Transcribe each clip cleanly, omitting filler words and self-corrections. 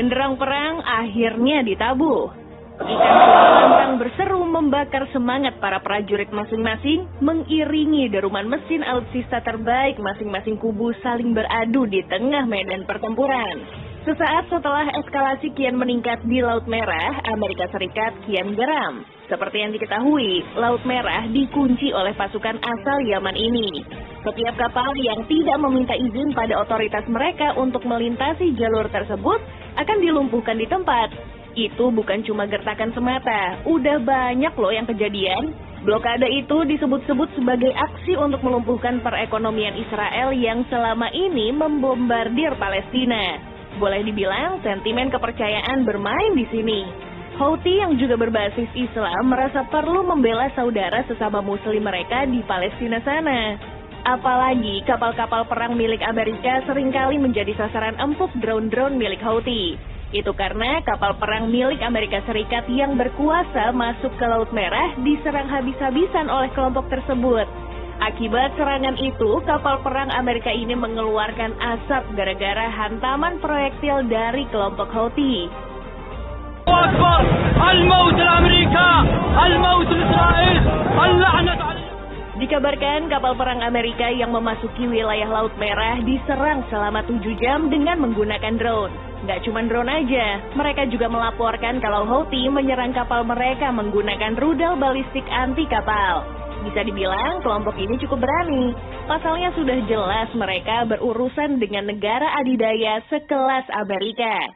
Genderang perang akhirnya ditabuh. Ikan suara lantang berseru membakar semangat para prajurit masing-masing, mengiringi deruman mesin alutsista terbaik masing-masing kubu saling beradu di tengah medan pertempuran. Sesaat setelah eskalasi kian meningkat di Laut Merah, Amerika Serikat kian geram. Seperti yang diketahui, Laut Merah dikunci oleh pasukan asal Yaman ini. Setiap kapal yang tidak meminta izin pada otoritas mereka untuk melintasi jalur tersebut akan dilumpuhkan di tempat. Itu bukan cuma gertakan semata, udah banyak loh yang kejadian. Blokade itu disebut-sebut sebagai aksi untuk melumpuhkan perekonomian Israel yang selama ini membombardir Palestina. Boleh dibilang sentimen kepercayaan bermain di sini. Houthi yang juga berbasis Islam merasa perlu membela saudara sesama muslim mereka di Palestina sana. Apalagi kapal-kapal perang milik Amerika seringkali menjadi sasaran empuk drone-drone milik Houthi. Itu karena kapal perang milik Amerika Serikat yang berkuasa masuk ke Laut Merah diserang habis-habisan oleh kelompok tersebut. Akibat serangan itu, kapal perang Amerika ini mengeluarkan asap gara-gara hantaman proyektil dari kelompok Houthi. Dikabarkan kapal perang Amerika yang memasuki wilayah Laut Merah diserang selama 7 jam dengan menggunakan drone. Nggak cuma drone aja, mereka juga melaporkan kalau Houthi menyerang kapal mereka menggunakan rudal balistik anti kapal. Bisa dibilang kelompok ini cukup berani. Pasalnya sudah jelas mereka berurusan dengan negara adidaya sekelas Amerika.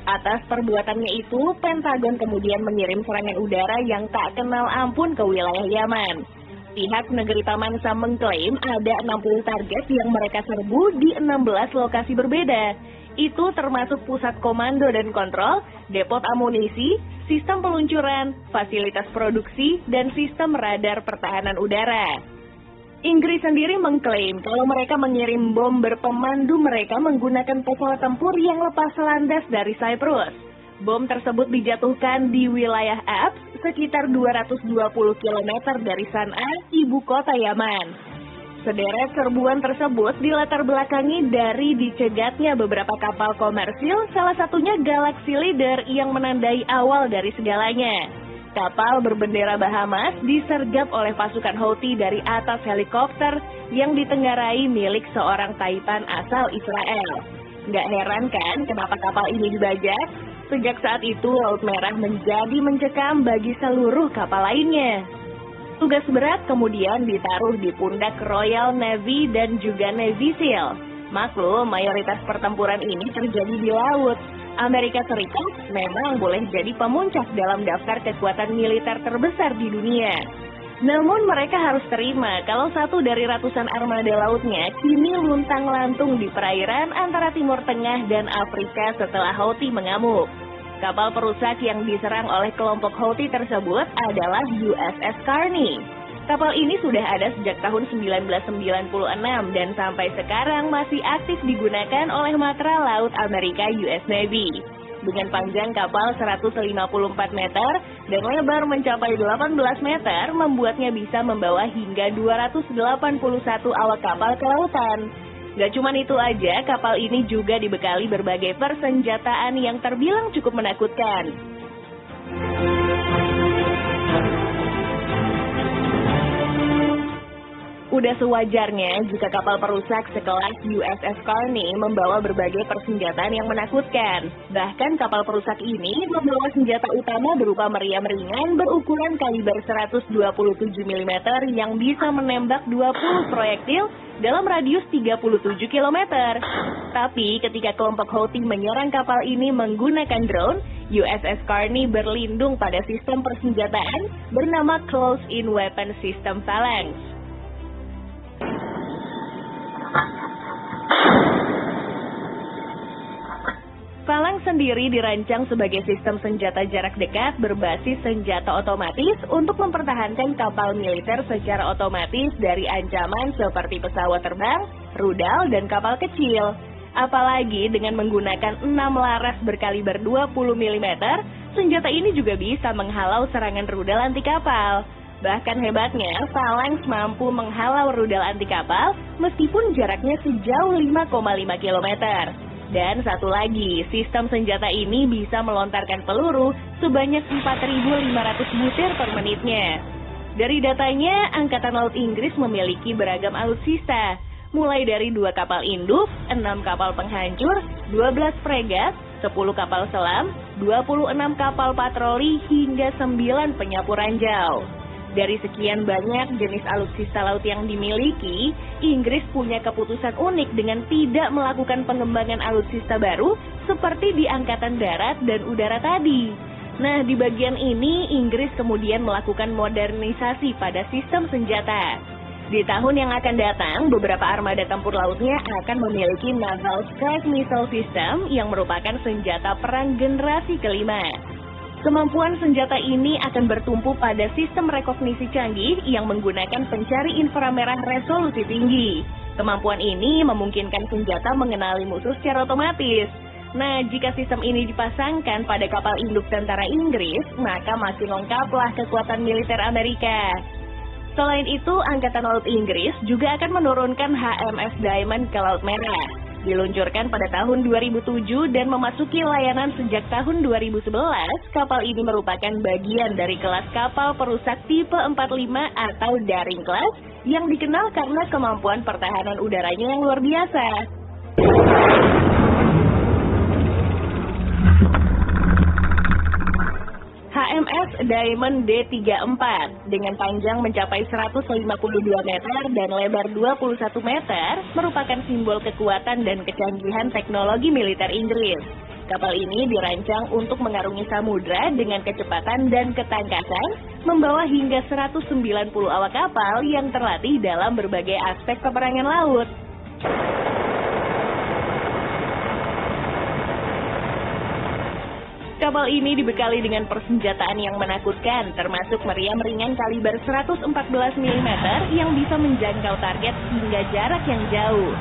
Atas perbuatannya itu, Pentagon kemudian mengirim serangan udara yang tak kenal ampun ke wilayah Yaman. Pihak negeri Tamansa mengklaim ada 60 target yang mereka serbu di 16 lokasi berbeda. Itu termasuk pusat komando dan kontrol, depot amunisi, sistem peluncuran, fasilitas produksi, dan sistem radar pertahanan udara. Inggris sendiri mengklaim kalau mereka mengirim bom berpemandu mereka menggunakan pesawat tempur yang lepas landas dari Cyprus. Bom tersebut dijatuhkan di wilayah Abs, sekitar 220 km dari San'a, ibu kota Yaman. Sederet serbuan tersebut dilatar belakangi dari dicegatnya beberapa kapal komersil, salah satunya Galaxy Leader yang menandai awal dari segalanya. Kapal berbendera Bahamas disergap oleh pasukan Houthi dari atas helikopter yang ditenggarai milik seorang taipan asal Israel. Nggak heran kan kenapa kapal ini dibajak? Sejak saat itu Laut Merah menjadi mencekam bagi seluruh kapal lainnya. Tugas berat kemudian ditaruh di pundak Royal Navy dan juga Navy SEAL. Maklum, mayoritas pertempuran ini terjadi di laut. Amerika Serikat memang boleh jadi pemuncak dalam daftar kekuatan militer terbesar di dunia. Namun mereka harus terima kalau satu dari ratusan armada lautnya kini luntang-lantung di perairan antara Timur Tengah dan Afrika setelah Houthi mengamuk. Kapal perusak yang diserang oleh kelompok Houthi tersebut adalah USS Carney. Kapal ini sudah ada sejak tahun 1996 dan sampai sekarang masih aktif digunakan oleh Matra Laut Amerika US Navy. Dengan panjang kapal 154 meter dan lebar mencapai 18 meter, membuatnya bisa membawa hingga 281 awak kapal ke lautan. Gak cuma itu aja, kapal ini juga dibekali berbagai persenjataan yang terbilang cukup menakutkan. Udah sewajarnya jika kapal perusak sekelas USS Carney membawa berbagai persenjataan yang menakutkan. Bahkan kapal perusak ini membawa senjata utama berupa meriam ringan berukuran kaliber 127 mm yang bisa menembak 20 proyektil dalam radius 37 km. Tapi ketika kelompok Houthi menyerang kapal ini menggunakan drone, USS Carney berlindung pada sistem persenjataan bernama Close-in Weapon System Phalanx. Phalanx sendiri dirancang sebagai sistem senjata jarak dekat berbasis senjata otomatis untuk mempertahankan kapal militer secara otomatis dari ancaman seperti pesawat terbang, rudal, dan kapal kecil. Apalagi dengan menggunakan 6 laras berkaliber 20 mm, senjata ini juga bisa menghalau serangan rudal anti kapal. Bahkan hebatnya, Phalanx mampu menghalau rudal anti kapal meskipun jaraknya sejauh 5,5 km. Dan satu lagi, sistem senjata ini bisa melontarkan peluru sebanyak 4.500 butir per menitnya. Dari datanya, Angkatan Laut Inggris memiliki beragam alutsista, mulai dari 2 kapal induk, 6 kapal penghancur, 12 fregat, 10 kapal selam, 26 kapal patroli, hingga 9 penyapu ranjau. Dari sekian banyak jenis alutsista laut yang dimiliki, Inggris punya keputusan unik dengan tidak melakukan pengembangan alutsista baru seperti di Angkatan Darat dan Udara tadi. Nah, di bagian ini Inggris kemudian melakukan modernisasi pada sistem senjata. Di tahun yang akan datang, beberapa armada tempur lautnya akan memiliki Naval Strike Missile System yang merupakan senjata perang generasi kelima. Kemampuan senjata ini akan bertumpu pada sistem rekognisi canggih yang menggunakan pencari inframerah resolusi tinggi. Kemampuan ini memungkinkan senjata mengenali musuh secara otomatis. Nah, jika sistem ini dipasangkan pada kapal induk tentara Inggris, maka makin lengkaplah kekuatan militer Amerika. Selain itu, Angkatan Laut Inggris juga akan menurunkan HMS Diamond ke Laut Merah. Diluncurkan pada tahun 2007 dan memasuki layanan sejak tahun 2011, kapal ini merupakan bagian dari kelas kapal perusak tipe 45 atau Daring Class yang dikenal karena kemampuan pertahanan udaranya yang luar biasa. HMS Diamond D34 dengan panjang mencapai 152 meter dan lebar 21 meter merupakan simbol kekuatan dan kecanggihan teknologi militer Inggris. Kapal ini dirancang untuk mengarungi samudra dengan kecepatan dan ketangkasan, membawa hingga 190 awak kapal yang terlatih dalam berbagai aspek peperangan laut. Kapal ini dibekali dengan persenjataan yang menakutkan, termasuk meriam ringan kaliber 114 mm yang bisa menjangkau target hingga jarak yang jauh.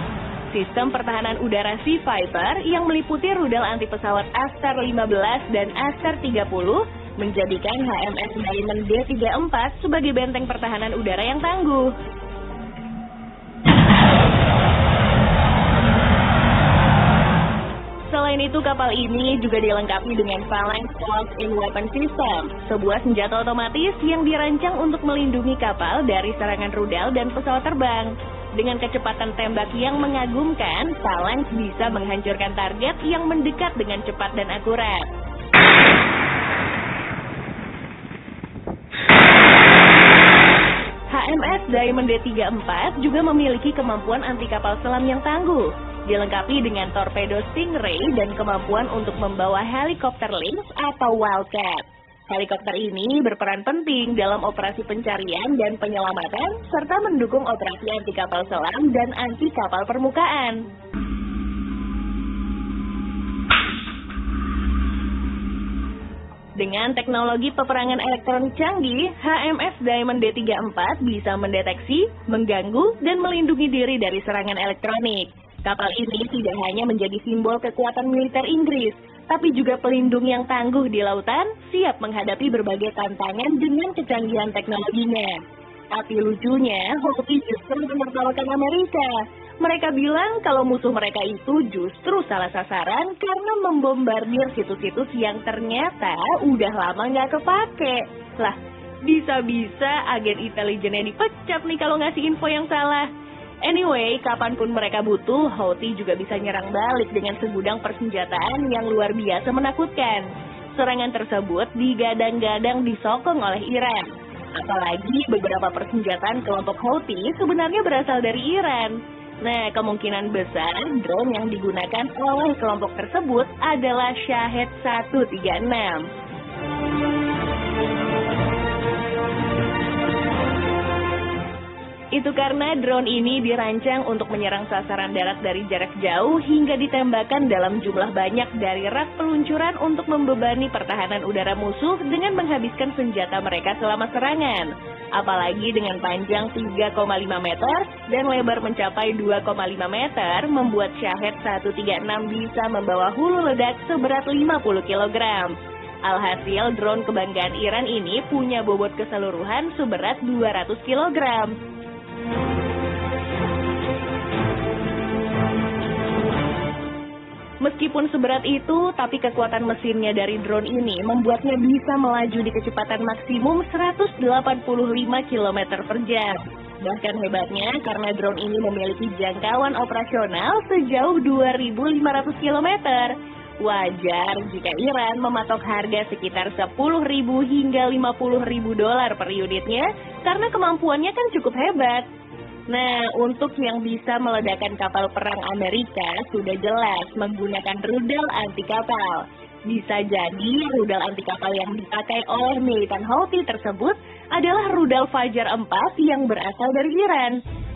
Sistem pertahanan udara Sea Viper yang meliputi rudal anti pesawat Astar-15 dan Astar-30 menjadikan HMS Diamond D34 sebagai benteng pertahanan udara yang tangguh. Selain itu, kapal ini juga dilengkapi dengan Phalanx Close-in Weapon System, sebuah senjata otomatis yang dirancang untuk melindungi kapal dari serangan rudal dan pesawat terbang. Dengan kecepatan tembak yang mengagumkan, Phalanx bisa menghancurkan target yang mendekat dengan cepat dan akurat. HMS Diamond D34 juga memiliki kemampuan anti kapal selam yang tangguh, dilengkapi dengan torpedo Stingray dan kemampuan untuk membawa helikopter Lynx atau Wildcat. Helikopter ini berperan penting dalam operasi pencarian dan penyelamatan, serta mendukung operasi anti kapal selam dan anti kapal permukaan. Dengan teknologi peperangan elektronik canggih, HMS Diamond D34 bisa mendeteksi, mengganggu, dan melindungi diri dari serangan elektronik. Kapal ini tidak hanya menjadi simbol kekuatan militer Inggris, tapi juga pelindung yang tangguh di lautan, siap menghadapi berbagai tantangan dengan kecanggihan teknologinya. Tapi lucunya, Houthi justru menertawakan Amerika. Mereka bilang kalau musuh mereka itu justru salah sasaran karena membombardir situs-situs yang ternyata udah lama nggak kepake. Lah, bisa-bisa agen intelijennya dipecat nih kalau ngasih info yang salah. Anyway, kapanpun mereka butuh, Houthi juga bisa nyerang balik dengan segudang persenjataan yang luar biasa menakutkan. Serangan tersebut digadang-gadang disokong oleh Iran. Apalagi beberapa persenjataan kelompok Houthi sebenarnya berasal dari Iran. Nah, kemungkinan besar drone yang digunakan oleh kelompok tersebut adalah Shahed 136. Itu karena drone ini dirancang untuk menyerang sasaran darat dari jarak jauh hingga ditembakkan dalam jumlah banyak dari rak peluncuran untuk membebani pertahanan udara musuh dengan menghabiskan senjata mereka selama serangan. Apalagi dengan panjang 3,5 meter dan lebar mencapai 2,5 meter, membuat Shahed 136 bisa membawa hulu ledak seberat 50 kg. Alhasil, drone kebanggaan Iran ini punya bobot keseluruhan seberat 200 kg. Meskipun seberat itu, tapi kekuatan mesinnya dari drone ini membuatnya bisa melaju di kecepatan maksimum 185 km per jam. Bahkan hebatnya, karena drone ini memiliki jangkauan operasional sejauh 2.500 km. Wajar jika Iran mematok harga sekitar 10.000 hingga 50.000 dolar per unitnya, karena kemampuannya kan cukup hebat. Nah, untuk yang bisa meledakkan kapal perang Amerika sudah jelas menggunakan rudal anti kapal. Bisa jadi rudal anti kapal yang dipakai oleh militan Houthi tersebut adalah rudal Fajar 4 yang berasal dari Iran.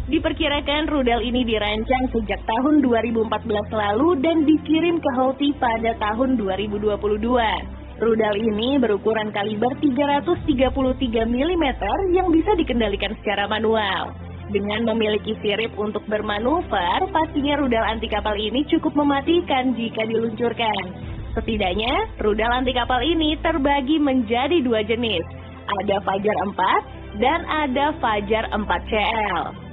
Diperkirakan rudal ini dirancang sejak tahun 2014 lalu dan dikirim ke Houthi pada tahun 2022. Rudal ini berukuran kaliber 333 mm yang bisa dikendalikan secara manual. Dengan memiliki sirip untuk bermanuver, pastinya rudal anti kapal ini cukup mematikan jika diluncurkan. Setidaknya, rudal anti kapal ini terbagi menjadi dua jenis. Ada Fajar 4 dan ada Fajar 4CL.